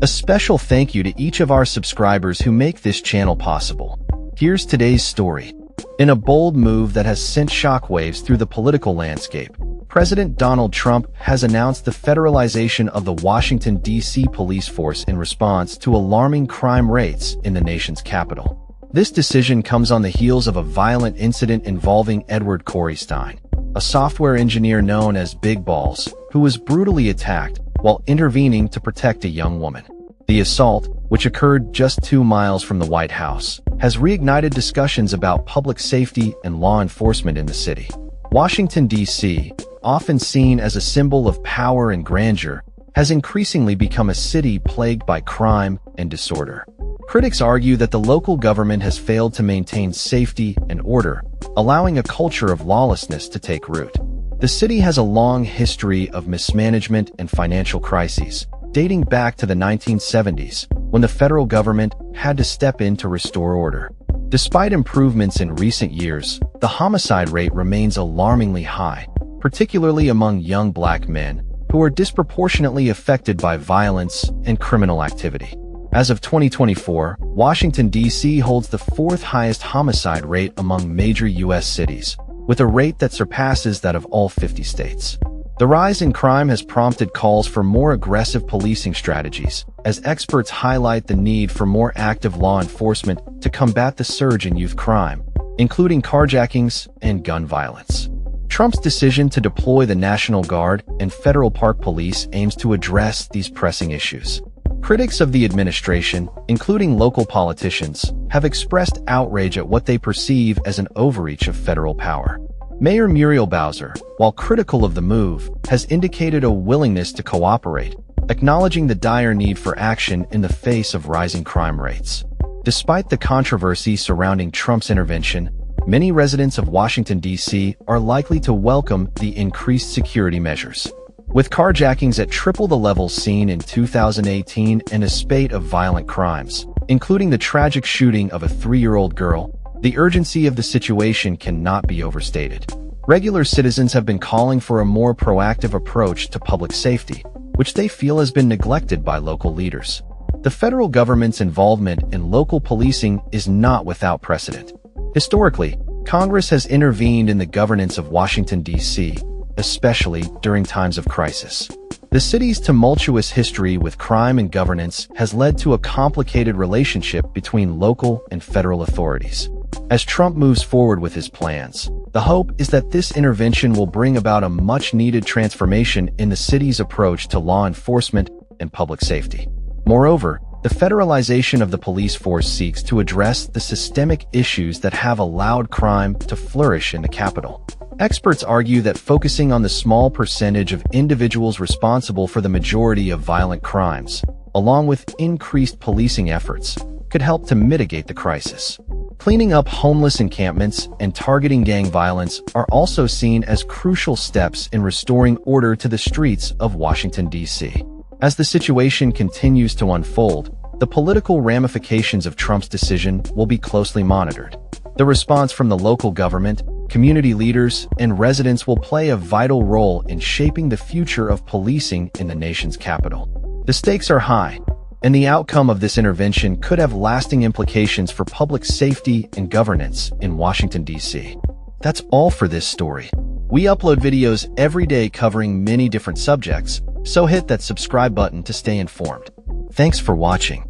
A special thank you to each of our subscribers who make this channel possible. Here's today's story. In a bold move that has sent shockwaves through the political landscape, President Donald Trump has announced the federalization of the Washington, D.C. police force in response to alarming crime rates in the nation's capital. This decision comes on the heels of a violent incident involving Edward Corey Stein, a software engineer known as Big Balls, who was brutally attacked while intervening to protect a young woman. The assault, which occurred just 2 miles from the White House, has reignited discussions about public safety and law enforcement in the city. Washington, D.C., often seen as a symbol of power and grandeur, has increasingly become a city plagued by crime and disorder. Critics argue that the local government has failed to maintain safety and order, allowing a culture of lawlessness to take root. The city has a long history of mismanagement and financial crises, dating back to the 1970s, when the federal government had to step in to restore order. Despite improvements in recent years, the homicide rate remains alarmingly high, particularly among young black men, who are disproportionately affected by violence and criminal activity. As of 2024, Washington, D.C. holds the 4th highest homicide rate among major U.S. cities, with a rate that surpasses that of all 50 states. The rise in crime has prompted calls for more aggressive policing strategies, as experts highlight the need for more active law enforcement to combat the surge in youth crime, including carjackings and gun violence. Trump's decision to deploy the National Guard and federal park police aims to address these pressing issues. Critics of the administration, including local politicians, have expressed outrage at what they perceive as an overreach of federal power. Mayor Muriel Bowser, while critical of the move, has indicated a willingness to cooperate, acknowledging the dire need for action in the face of rising crime rates. Despite the controversy surrounding Trump's intervention, many residents of Washington, D.C. are likely to welcome the increased security measures. With carjackings at triple the levels seen in 2018 and a spate of violent crimes, including the tragic shooting of a 3-year-old girl, the urgency of the situation cannot be overstated. Regular citizens have been calling for a more proactive approach to public safety, which they feel has been neglected by local leaders. The federal government's involvement in local policing is not without precedent. Historically, Congress has intervened in the governance of Washington, D.C., especially during times of crisis. The city's tumultuous history with crime and governance has led to a complicated relationship between local and federal authorities. As Trump moves forward with his plans, the hope is that this intervention will bring about a much-needed transformation in the city's approach to law enforcement and public safety. Moreover, the federalization of the police force seeks to address the systemic issues that have allowed crime to flourish in the capital. Experts argue that focusing on the small percentage of individuals responsible for the majority of violent crimes, along with increased policing efforts, could help to mitigate the crisis. Cleaning up homeless encampments and targeting gang violence are also seen as crucial steps in restoring order to the streets of Washington, D.C. As the situation continues to unfold, the political ramifications of Trump's decision will be closely monitored. The response from the local government, community leaders, and residents will play a vital role in shaping the future of policing in the nation's capital. The stakes are high, and the outcome of this intervention could have lasting implications for public safety and governance in Washington, D.C. That's all for this story. We upload videos every day covering many different subjects, so hit that subscribe button to stay informed. Thanks for watching.